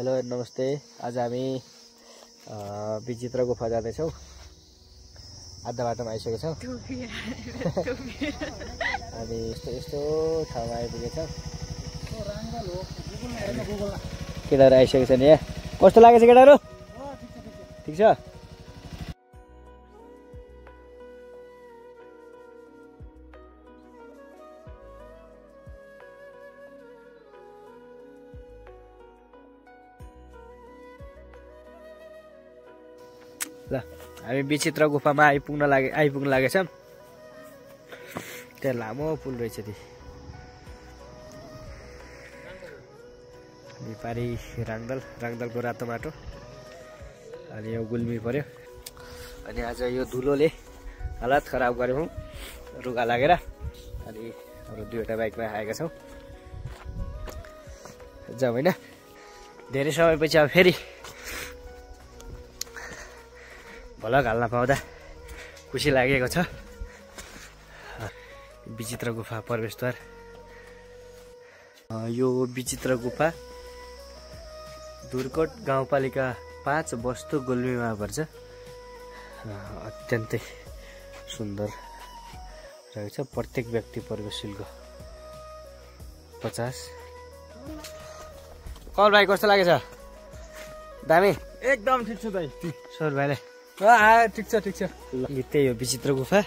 Hello नमस्ते। आज हामी विचित्र गुफा जाँदैछौँ। आधा बाटोमा आइसकेको छौँ। हामी यस्तो ठाउँमा आइपुगेछौँ। केटाहरू आइसकेको छ नि यहाँ। कस्तो लागेछ केटाहरू? ठिक छ। ल हामी विचित्र गुफामा आइपुग्न लागेछौँ। त्यहाँ लामो पुल रहेछ ती। अनि पारि राङदलको रातो माटो। अनि यो गुल्मी पर्यो। अनि आज यो धुलोले हालत खराब गऱ्यौँ रुगा लागेर। अनि हाम्रो दुईवटा बाइकमा आएका छौँ। जाउँ होइन। धेरै समयपछि अब फेरि भ्लग हाल्न पाउँदा खुसी लागेको छ। विचित्र गुफा प्रवेशद्वार। यो विचित्र गुफा धुर्कोट गाउँपालिका 5 वस्तु गुल्मीमा पर्छ। अत्यन्तै सुन्दर रहेछ। प्रत्येक व्यक्ति प्रवेश शुल्क 50। कल भाइ कस्तो लागेछ? दामी? एकदम ठिक छ दाइ। सर भाइले ठिक छ ठिक छ। त्यही हो विचित्र गुफा।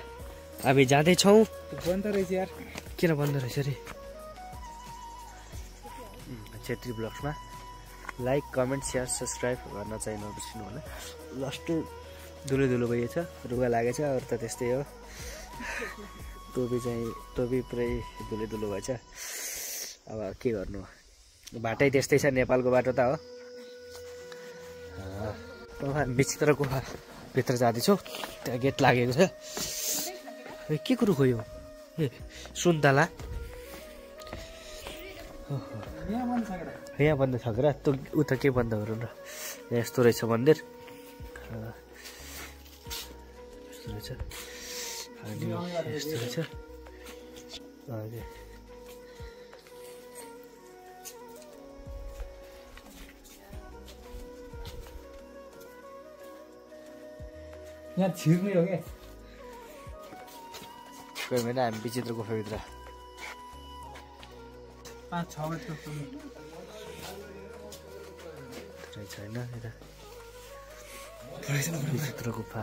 हामी जाँदैछौँ। बन्द रहेछ यार। किन बन्द रहेछ रे? छेत्री ब्लग्समा लाइक कमेन्ट सेयर सब्सक्राइब गर्न चाहिँ नबिर्सिनु होला। लास्ट धुलो भइएछ, रुगा लागेछ। अरू त त्यस्तै हो। टोपी पुरै धुलो भएछ। अब के गर्नु? बाटै त्यस्तै छ। नेपालको बाटो त हो। विचित्र गुफा भित्र जाँदैछौँ। त्यहाँ गेट लागेको छ। के कुरो खोयो? ए सुन्तला यहाँ बन्द छ र? त उता के बन्द गरौँ र? यहाँ यस्तो रहेछ मन्दिर। यस्तो रहेछ। अनि यस्तो रहेछ। हजुर यहाँ छिर्ने हो क्या? कोही भएन। हामी विचित्र गुफाभित्र 5-6 मिनटको रहेछ होइन। यता विचित्र गुफा।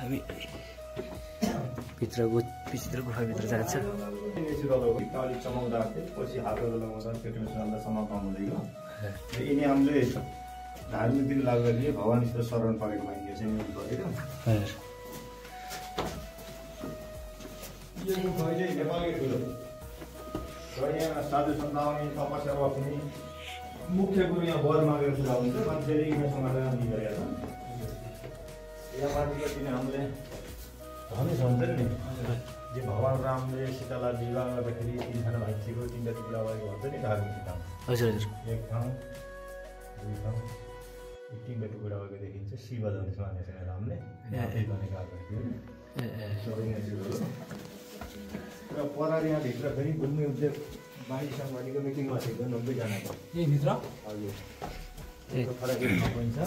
हामी विचित्र गुफाभित्र जान्छ। यिनी हामीले धार्मिक दिन लाग्दाखेरि भगवानसित शरण परेको मानिन्छ चाहिँ गरेर यो कहिले नेपालकै ठुलो र यहाँ साधु सन्त आउने तपस्या बस्ने मुख्य गुरु यहाँ वर मागेर सुरु हुन्छ। मान्छेले यहाँ समाधान दिइरहेको छ। यहाँ माथिको दिन हामीले धनुष हुन्छ नि, जे भगवान रामले सीतालाई विवाह गर्दाखेरि 3 खाना भाइचीको 3टा टुक्रा भएको भन्छ नि धार्मिक ठाउँ। हजुर हजुर। एक ठाउँ 2 ठाउँ 3टा टुक्रा भएको देखिन्छ। शिव धनुष मानेको रामले र परार यहाँभित्र फेरि घुम्ने उद्योग बाढी सङ्घको मिटिङ बसेको 90 जनाको यहीँभित्र। हजुर फरक ठाउँ पनि छ।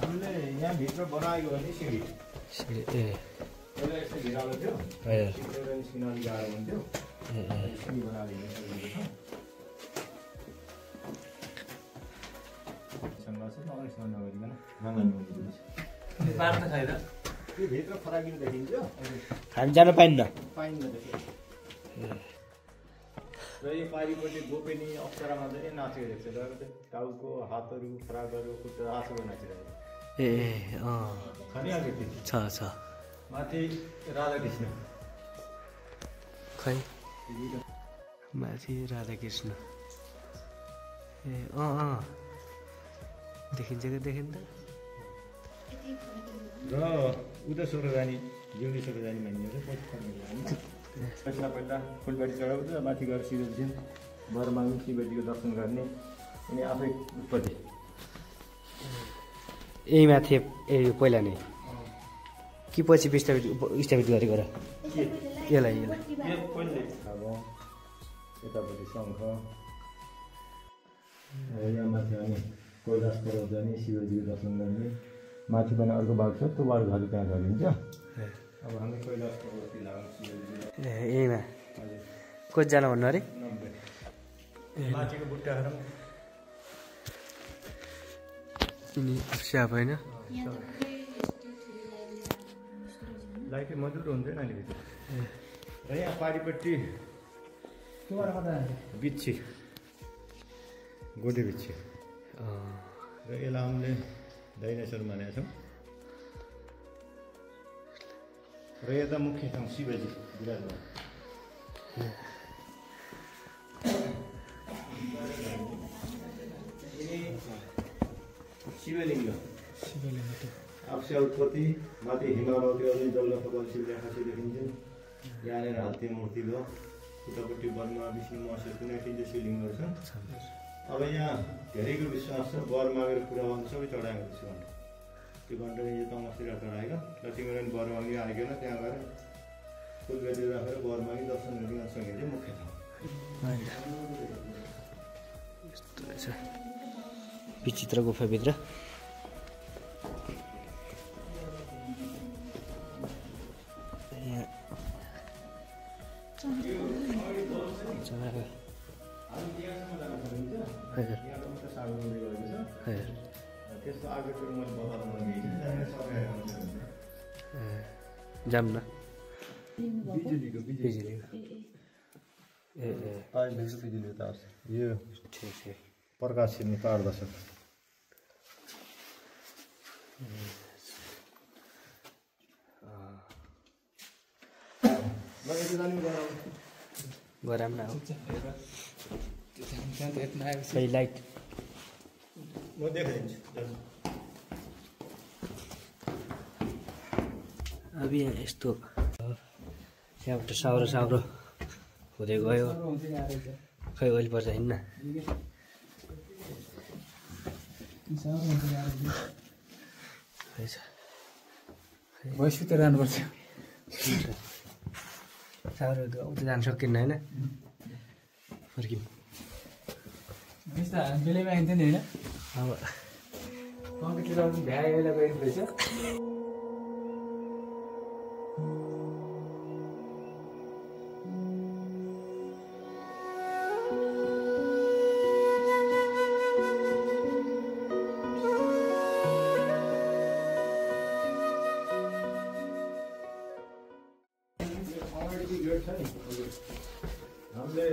हामीले यहाँभित्र बनाएको हो नि सिँढी। पहिला यस्तो भिरालो थियो। एउटा निस्किन अलिक गाह्रो हुन्थ्यो। सिँढी बनाएर हिँड्न सकिएको छ। त्यो भित्र फराकिलो देखिन्छ। हामी जान पाइन्न। र यो पारिपट्टि गोपेनी अप्सरामा चाहिँ नाचेको देख्छ। र टाउको हातहरू खुराकहरू खुट्टा आँसुको नाचिरहेको छ। माथि राधाकृष्ण। खै माथि राधाकृष्ण। देखिन्छ कि देखिन्छ। र उता सोह्रजानी जिउली सोह्रजानी मानिन्छ। पहिला फुलबारी चढाउँछ। माथि गएर सिधै वर माग्ने शिवजीको दर्शन गर्ने। अनि आफै उत्पत्ति यही माथि पहिला नै कि पछि स्थापित गरेको र? यसलाई यतापट्टि शङ्ख यहाँ माथि हामी कैलाश पर्वत जाने शिवजीको दर्शन गर्ने माथि पनि अर्को बाटो छ त्यो बाटो झरी त्यहाँ झरिन्छ अब हामी कैलाश पर्वत लाग्छ शिवजी यहीमा कतिजना भन्नु अरे 90 माथिको बुट्टाहरू यिनी स्याप होइन लाइटै मधुरो हुन्छ नि अलिकति र यहाँ पारिपट्टि बिच्छी गोटे बिच्छी र यसलाई हामीले डाइनासोर मानेका छौँ र यता मुख्य ठाउँ शिवजी विराजमान शिवलिङ्ग अक्षय उत्पत्ति माथि हिमालयको अझै जल्ल कपाल शिवले खासै देखिन्छन् यहाँनिर हात्ती मूर्ति भयो उतापट्टि वनमा विष्णु महेश्वर कुनै तिनवटा शिवलिङ्गहरू छन् अब यहाँ धेरैको विश्वास छ वर मागेर पुरा गर्नु सबै चढाएको छु घन्टा त्यो घन्टा यो तमस्तिर चढाएको ल तिमीहरू पनि वर मागी आइकन त्यहाँ गएर फुलबेटी राखेर वर मागी दर्शन गर्ने सँगै चाहिँ मुख्य ठाउँ यस्तो रहेछ विचित्र गुफाभित्र जाम न बिजुलीको बिजुली तार यो प्रकाश छिर्ने पारदर्शक गरम न सही लाइट म देखाइदिन्छु अब यहाँ यस्तो यहाँबाट साउरो साउरो हुँदै गयो खै अहिले पर्छ हिँड्न भइसक्यो त जानुपर्छ साउरो उता जानु सकिन्न होइन फर्किनु बेलैमा आइन्थ्यो नि होइन अब कम्प्युटर भ्याए बेला गइदिनु रहेछ हामीले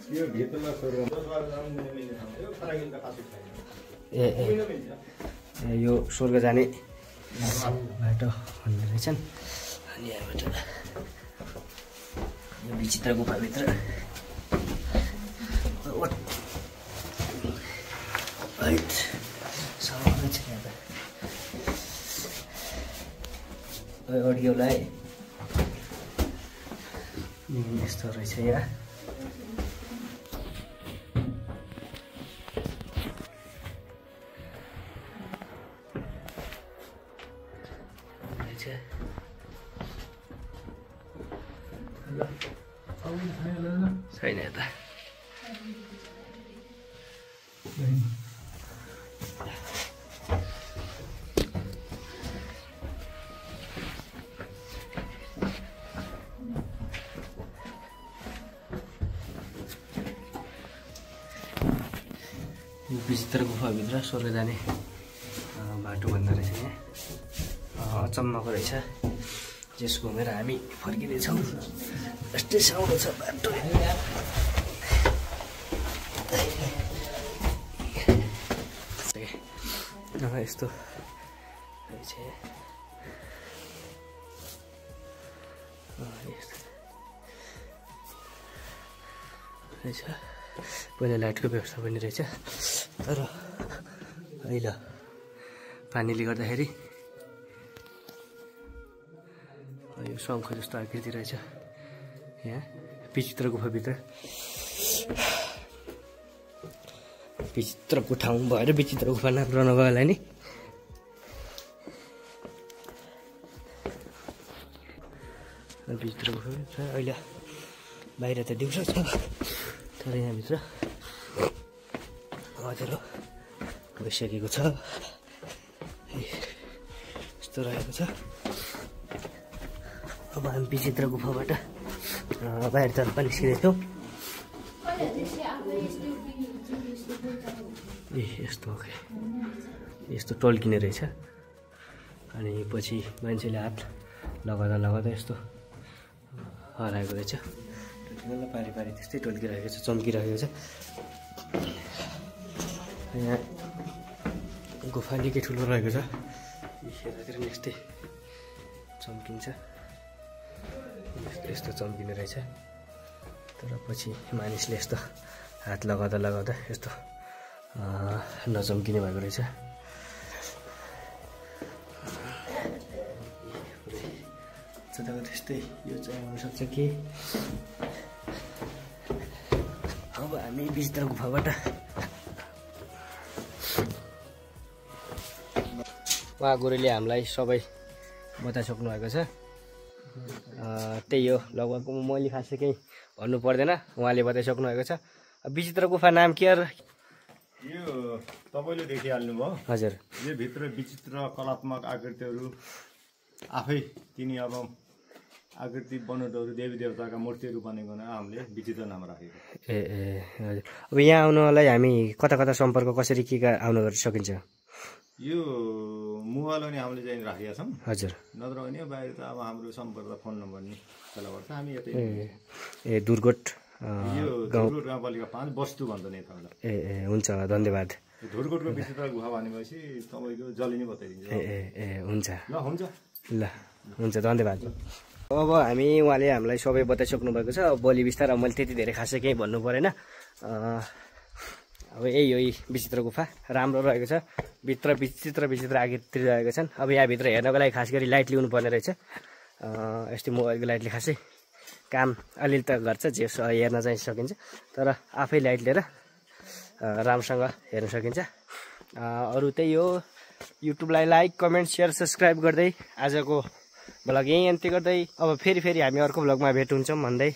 यो भित्रमा यो स्वर्ग जाने बाटो भन्ने रहेछन् अनि यहाँबाट यो विचित्र गुफाभित्र अडियोलाई यस्तो रहेछ यहाँ छैन यता विचित्र गुफाभित्र स्वर्ग जाने बाटो भन्दो रहेछ यहाँ अचम्मको रहेछ जस घुमेर हामी फर्किँदैछौँ यस्तै साउरो छ बाटो यस्तो रहेछ रहेछ पहिला लाइटको व्यवस्था पनि रहेछ तर अहिले पानीले गर्दाखेरि यो शङ्ख जस्तो आकृति रहेछ यहाँ विचित्र गुफाभित्र विचित्रको ठाउँ भएर विचित्र गुफा नाम रहन गयो होला नि विचित्र गुफा अहिले बाहिर त दिउँसो छ तर यहाँभित्र अँध्यारो भइसकेको छ। यस्तो रहेको छ। अब हामी विचित्र गुफाबाट बाहिरतर्फ निस्किँदैछौँ। ए यस्तो यस्तो टल्किने रहेछ। अनि पछि मान्छेले हात लगाउँदा लगाउँदा यस्तो हराएको रहेछ। पारी पारी त्यस्तै टल्किरहेको छ, चम्किरहेको छ। यहाँ गुफा निकै ठुलो रहेको छ। यतातिर नि यस्तै चम्किन्छ, यस्तो चम्किने रहेछ। तर पछि मानिसले यस्तो हात लगाउँदा लगाउँदा यस्तो नचम्किने भएको रहेछ। जताको त्यस्तै यो चाहिँ हुनसक्छ कि अब हामी विचित्र गुफाबाट उहाँ गुरुले हामीलाई सबै बताइसक्नु भएको छ। त्यही हो लगभग मैले खासै केही भन्नु पर्दैन, उहाँले बताइसक्नु भएको छ। विचित्र गुफा नाम के हो? यो तपाईँले देखिहाल्नुभयो। हजुर, यो भित्र विचित्र कलात्मक आकृतिहरू आफै तिनी अब आकृति बनोटहरू देवी देवताका मूर्तिहरू बनेको हामीले विचित्र नाम राखेको। ए ए हजुर। अब यहाँ आउनलाई हामी कता कता सम्पर्क कसरी के आउन सकिन्छ? यो मोबाइल नि हामीले चाहिँ राखेका छौँ। हजुर, नत्र भने बाहिर त अब हाम्रो सम्पर्क फोन नम्बर नि फेला पर्छ। हामी यतै ए दुर्गोट यो धुरकोट गाउँपालिका 5 बस्तु भन्छ नि तपाईँलाई। ए हुन्छ, धन्यवाद। धुरकोटको विचित्र गुफा भनेपछि तपाईँको जसले नै बताइदिन्छ। ए हुन्छ ल हुन्छ ल हुन्छ, धन्यवाद। अब हामी उहाँले हामीलाई सबै बताइसक्नु भएको छ। अब भोलि बिस्तार मैले त्यति धेरै खासै केही भन्नु परेन। अब यही हो विचित्र गुफा, राम्रो रहेको छ। भित्र विचित्र आकृति रहेको छन्। अब यहाँभित्र हेर्नको लागि खास गरी लाइट लिनु पर्ने रहेछ। यस्तै मोबाइलको लाइटले खासै काम अलिअलि त गर्छ, जे हेर्न चाहिँ सकिन्छ। तर आफै लाइट लिएर राम्रोसँग हेर्न सकिन्छ। अरू त्यही हो, युट्युबलाई लाइक कमेन्ट सेयर सब्सक्राइब गर्दै आजको भ्लग यहीँ अन्त्य गर्दै अब फेरि हामी अर्को भ्लगमा भेट हुन्छौँ भन्दै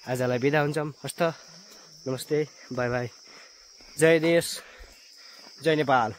आजलाई बिदा हुन्छौँ। हस्त, नमस्ते, बाई बाई। जय देश, जय नेपाल।